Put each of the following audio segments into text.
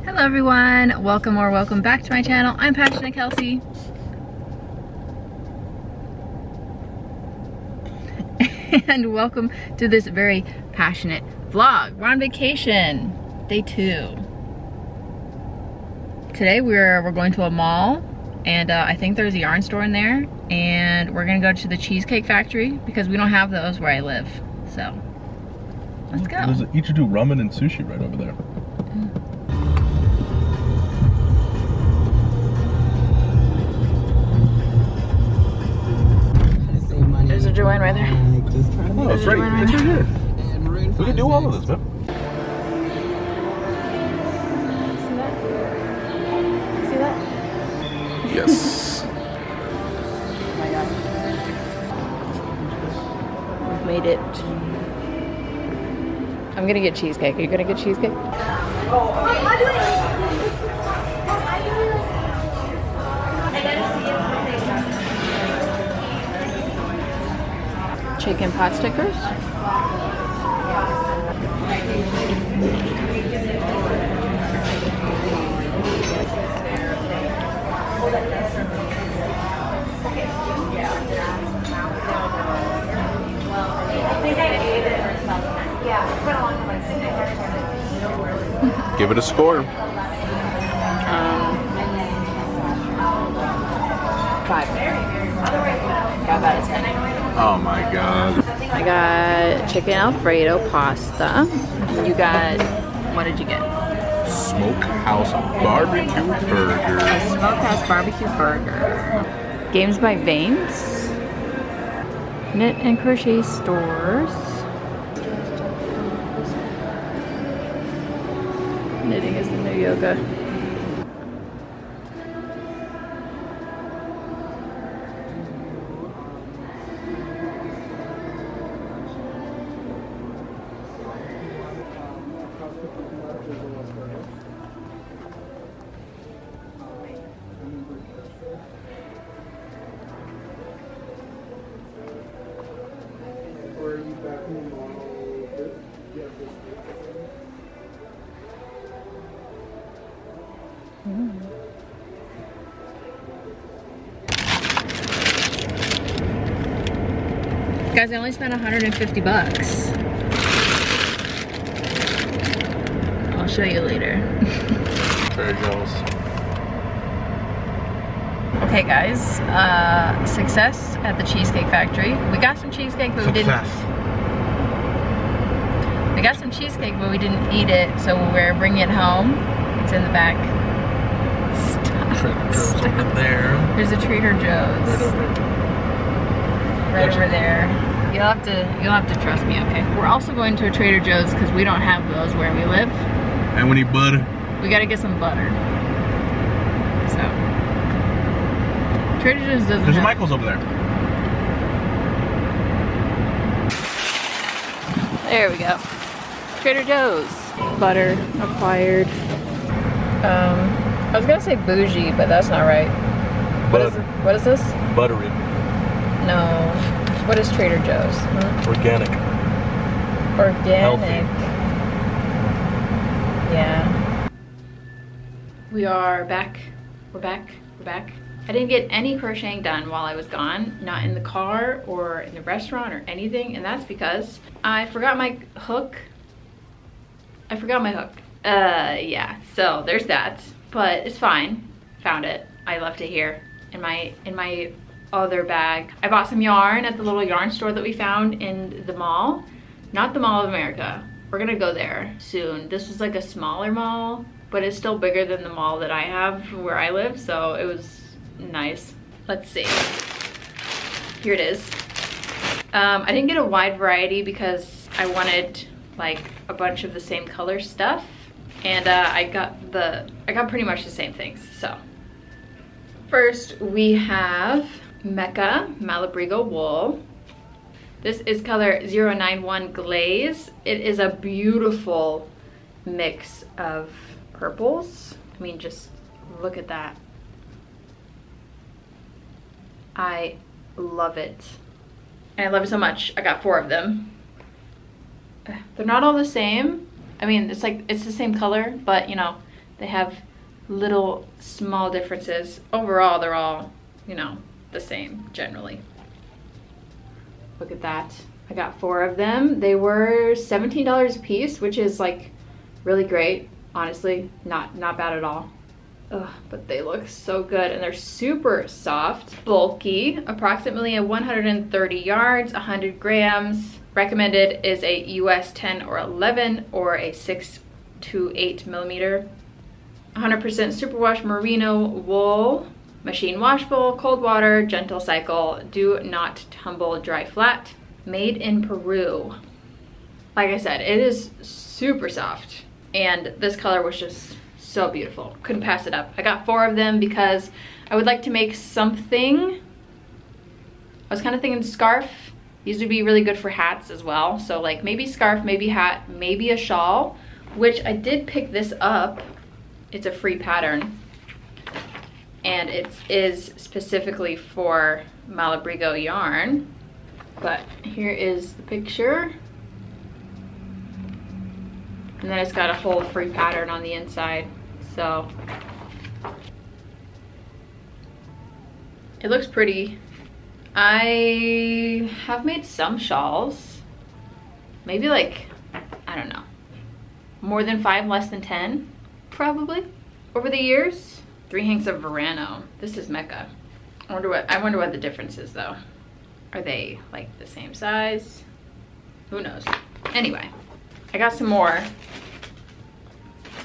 Hello everyone, welcome or welcome back to my channel. I'm Passionate Kelsey. And welcome to this very passionate vlog. We're on vacation, day 2. Today we're going to a mall, and I think there's a yarn store in there, and we're gonna go to the Cheesecake Factory because we don't have those where I live. So let's go. There's a Ichidu ramen and sushi right over there. There's a Joanne right there. Oh, it's right. It's right here. We can do all of this, man. See that? Yes. Oh my god. We've made it. I'm gonna get cheesecake. Are you gonna get cheesecake? Chicken pot stickers. Give it a score. 5. 5 out of 10. Oh my god. I got chicken Alfredo pasta. You got, what did you get? Smokehouse barbecue burger. A Smokehouse barbecue burger. Games by Veins. Knit and crochet stores. Knitting is the new yoga. Guys, I only spent 150 bucks. I'll show you later. Very jealous. Okay guys, success at the Cheesecake Factory. We got some cheesecake, but we didn't. We got some cheesecake, but we didn't eat it, so we're bringing it home. It's in the back. Trader Joe's over there. There's a Trader Joe's. Right over there. You'll have to trust me, okay? We're also going to a Trader Joe's because we don't have those where we live. And we need butter. We gotta get some butter. So Trader Joe's doesn't There's have. Michael's over there. There we go. Trader Joe's. Butter acquired. I was gonna say bougie, but that's not right. What is this? Buttery. No. What is Trader Joe's? Huh? Organic. Organic. Healthy. Yeah. We are back. We're back. We're back. I didn't get any crocheting done while I was gone. Not in the car or in the restaurant or anything. And that's because I forgot my hook. Yeah. So there's that. But it's fine. Found it. I left it here in my other bag. I bought some yarn at the little yarn store that we found in the mall. Not the Mall of America. We're gonna go there soon. This was like a smaller mall, but it's still bigger than the mall that I have where I live, so it was nice. Let's see. Here it is. I didn't get a wide variety because I wanted like a bunch of the same color stuff, and I got pretty much the same things. So first we have Mecca Malabrigo wool. This is color 091 Glaze. It is a beautiful mix of purples. I mean, just look at that. I love it. And I love it so much. I got 4 of them. They're not all the same. I mean, it's like, it's the same color, but you know, They have little small differences. Overall, they're all, you know, the same generally. Look at that. I got 4 of them. They were $17 a piece, which is like really great. Honestly, not bad at all. Ugh, but they look so good, and they're super soft, bulky, approximately at 130 yards, 100 grams. Recommended is a US 10 or 11 or a 6 to 8 millimeter. 100% superwash merino wool, machine washable, cold water, gentle cycle, do not tumble, dry flat. Made in Peru. Like I said, it is super soft, and this color was just so beautiful. Couldn't pass it up. I got 4 of them because I would like to make something. I was kind of thinking scarf. These would be really good for hats as well. So like maybe scarf, maybe hat, maybe a shawl, which I did pick this up. It's a free pattern, and it is specifically for Malabrigo yarn. But here is the picture. And then it's got a whole free pattern on the inside. So it looks pretty. I have made some shawls. Maybe like, I don't know, more than 5, less than 10, probably, over the years. 3 hanks of Verano. This is Mecca. I wonder what the difference is though. Are they like the same size? Who knows? Anyway, I got some more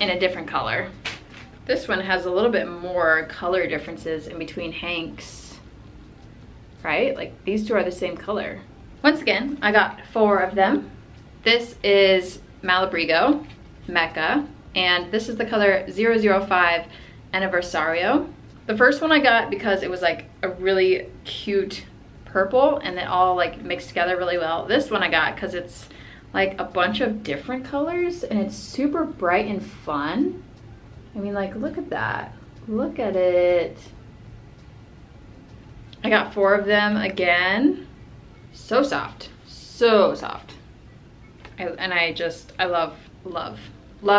in a different color. This one has a little bit more color differences in between hanks, right? Like these 2 are the same color. Once again, I got 4 of them. This is Malabrigo, Mecca, and this is the color 005 Aniversario. The first one I got because it was like a really cute purple, and they all like mixed together really well. This one I got because it's like a bunch of different colors, and it's super bright and fun. I mean, like, look at that. Look at it. I got 4 of them again. So soft, so soft. I love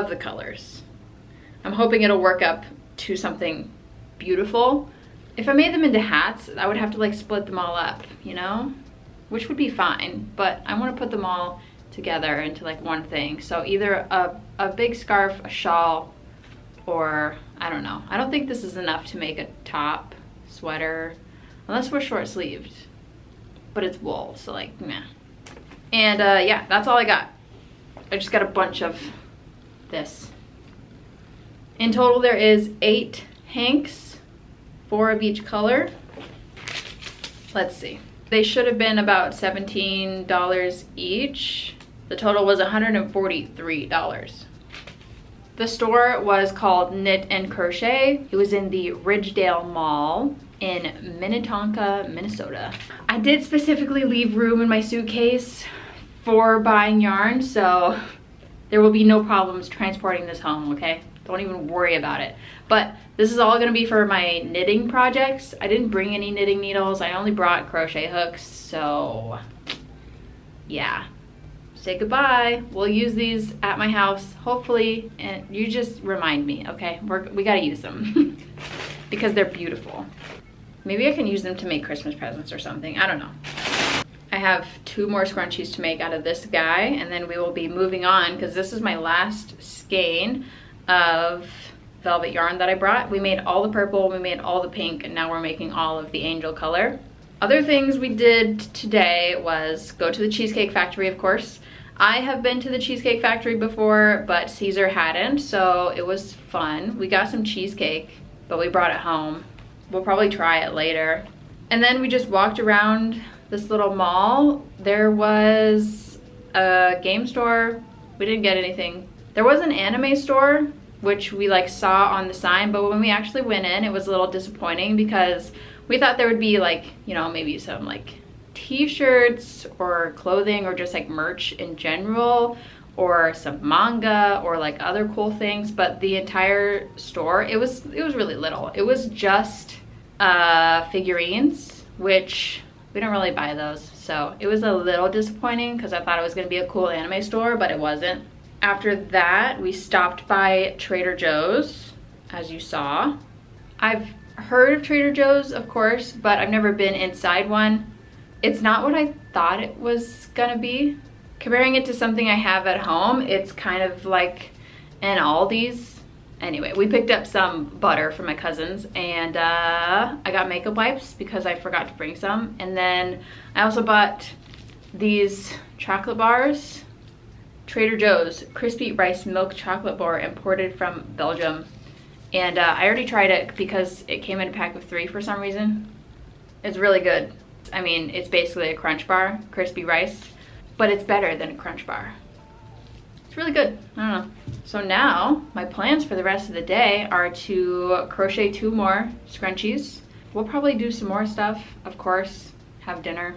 the colors. I'm hoping it'll work up to something beautiful. If I made them into hats, I would have to like split them all up, you know? Which would be fine, but I want to put them all together into like one thing. So either a big scarf, a shawl, or I don't know. I don't think this is enough to make a top, sweater, unless we're short sleeved. But it's wool, so like, meh. And yeah, that's all I got. I just got a bunch of this. In total, there is 8 hanks, 4 of each color. Let's see. They should have been about $17 each. The total was $143. The store was called Knit and Crochet. It was in the Ridgedale Mall in Minnetonka, Minnesota. I did specifically leave room in my suitcase for buying yarn, so there will be no problems transporting this home, okay? Don't even worry about it. But this is all gonna be for my knitting projects. I didn't bring any knitting needles. I only brought crochet hooks, so yeah. Say goodbye. We'll use these at my house, hopefully, and you just remind me, okay? We gotta use them because they're beautiful. Maybe I can use them to make Christmas presents or something, I don't know. I have 2 more scrunchies to make out of this guy, and then we will be moving on because this is my last skein of velvet yarn that I brought. We made all the purple, we made all the pink, and now we're making all of the angel color. Other things we did today was go to the Cheesecake Factory, of course. I have been to the Cheesecake Factory before, but Caesar hadn't, so it was fun. We got some cheesecake, but we brought it home. We'll probably try it later. And then we just walked around this little mall. There was a game store. We didn't get anything. There was an anime store, which we like saw on the sign, but when we actually went in, it was a little disappointing because we thought there would be like, you know, maybe some like t-shirts or clothing or just like merch in general, or some manga or like other cool things, but the entire store, it was really little. It was just figurines, which we don't really buy those, so it was a little disappointing because I thought it was going to be a cool anime store, but it wasn't. After that, we stopped by Trader Joe's, as you saw. I've heard of Trader Joe's, of course, but I've never been inside one. It's not what I thought it was gonna be. Comparing it to something I have at home, it's kind of like an Aldi's. Anyway, we picked up some butter from my cousins, and I got makeup wipes because I forgot to bring some. And then I also bought these chocolate bars. Trader Joe's Crispy Rice Milk Chocolate Bar, imported from Belgium. And I already tried it because it came in a pack of 3 for some reason. It's really good. I mean, it's basically a Crunch bar, crispy rice, but it's better than a Crunch bar. It's really good. I don't know. So now my plans for the rest of the day are to crochet 2 more scrunchies. We'll probably do some more stuff, of course, have dinner.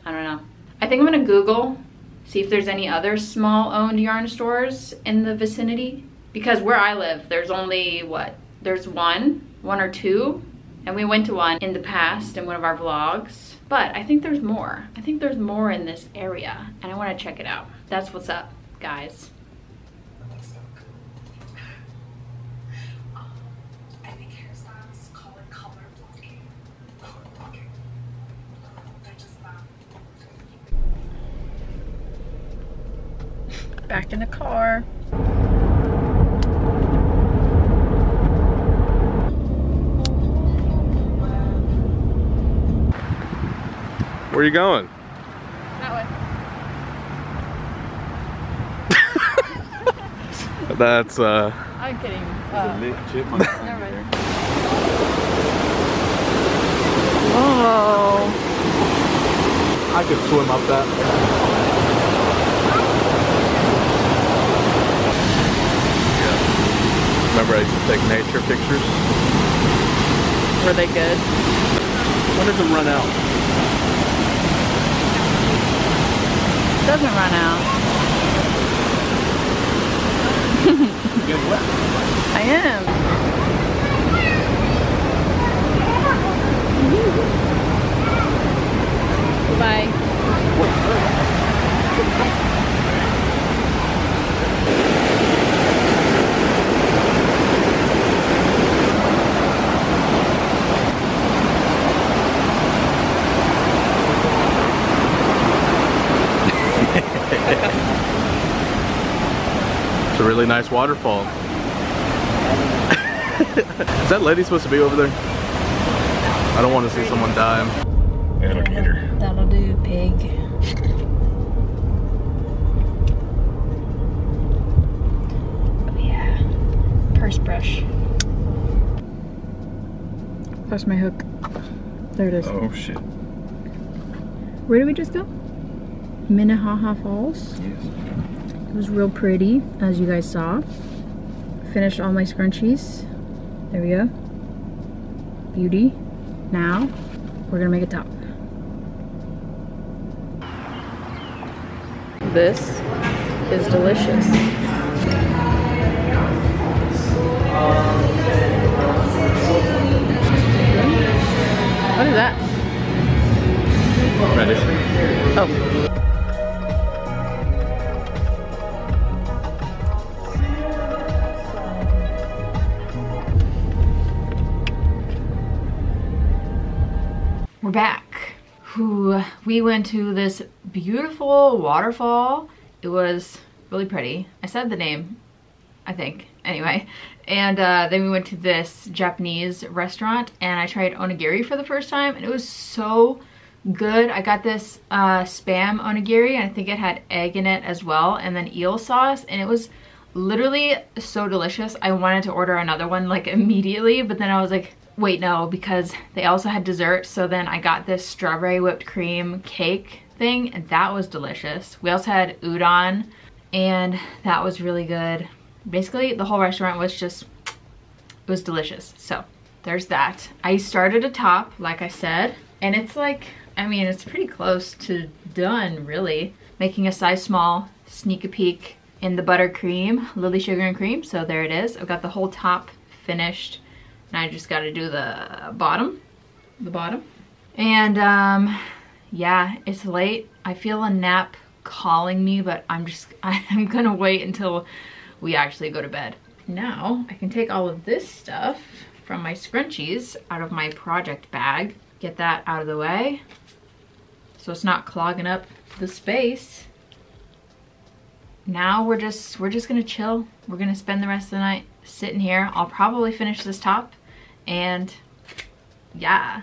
I don't know. I think I'm gonna Google, see if there's any other small owned yarn stores in the vicinity. Because where I live, there's only, what? There's one or two, and we went to one in the past in one of our vlogs. But I think there's more. I think there's more in this area, and I wanna check it out. That's what's up, guys. I think hairstylists call it color blocking. Color blocking. They're just not. Back in the car. Where are you going? That way. That's I'm kidding. chipmunk. Never mind. Whoa. I could swim up that. Yeah. Remember I used to take nature pictures? Were they good? When does it run out? It doesn't run out. Get wet. I am. Bye. It's a really nice waterfall. Is that lady supposed to be over there? I don't want to see someone die. Alligator. That'll do, pig. Oh yeah. Purse brush. That's my hook. There it is. Oh shit. Where did we just go? Minnehaha Falls. Yes. It was real pretty, as you guys saw. Finished all my scrunchies. There we go. Beauty. Now, we're gonna make a top. This is delicious. What is that? Ready? Oh. We're back. We went to this beautiful waterfall. It was really pretty. I said the name, I think, anyway. And then we went to this Japanese restaurant and I tried onigiri for the first time and it was so good. I got this Spam onigiri and I think it had egg in it as well, and then eel sauce, and it was literally so delicious. I wanted to order another one like immediately, but then I was like, wait, no, because they also had dessert. So then I got this strawberry whipped cream cake thing and that was delicious. We also had udon and that was really good. Basically the whole restaurant was just, it was delicious. So there's that. I started a top, like I said, and it's like, I mean, it's pretty close to done, really. Making a size small, sneak a peek in the buttercream, Lily Sugar and Cream. So there it is. I've got the whole top finished. And I just got to do the bottom. And yeah, it's late. I feel a nap calling me, but I'm gonna wait until we actually go to bed. Now I can take all of this stuff from my scrunchies out of my project bag, get that out of the way so it's not clogging up the space. Now we're just gonna chill. We're gonna spend the rest of the night sitting here. I'll probably finish this top, and yeah.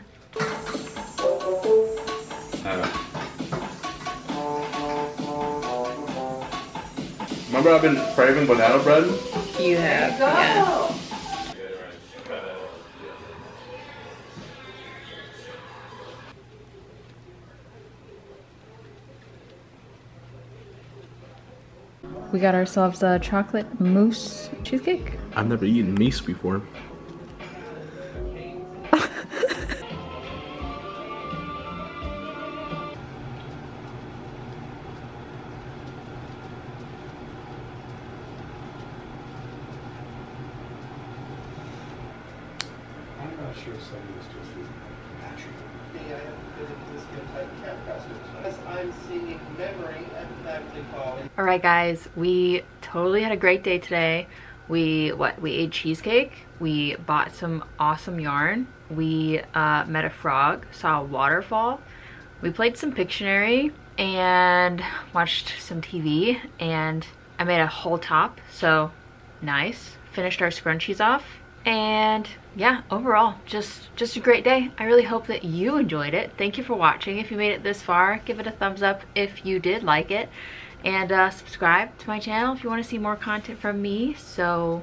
Remember I've been craving banana bread? You have, yeah. We got ourselves a chocolate mousse cheesecake. I've never eaten mousse before. I'm not sure some of this just isn't natural. I have been in this type cat costume. I'm seeing memory empathetically calling. All right, guys, we totally had a great day today. We ate cheesecake. We bought some awesome yarn. We met a frog, saw a waterfall. We played some Pictionary and watched some TV, and I made a whole top, so nice. Finished our scrunchies off, and yeah, overall, just a great day. I really hope that you enjoyed it. Thank you for watching. If you made it this far, give it a thumbs up if you did like it, and subscribe to my channel if you want to see more content from me. So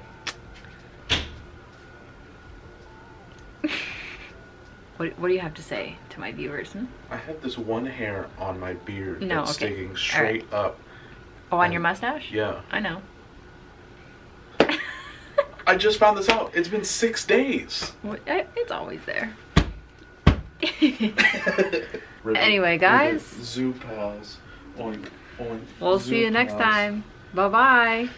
what do you have to say to my viewers? I have this one hair on my beard No, that's okay. sticking straight up. Oh, on your mustache? Yeah. I know. I just found this out. It's been 6 days. It's always there. Anyway, guys. Zoo pals. Oink, oink. We'll Zoo see you next pals. time. Bye-bye.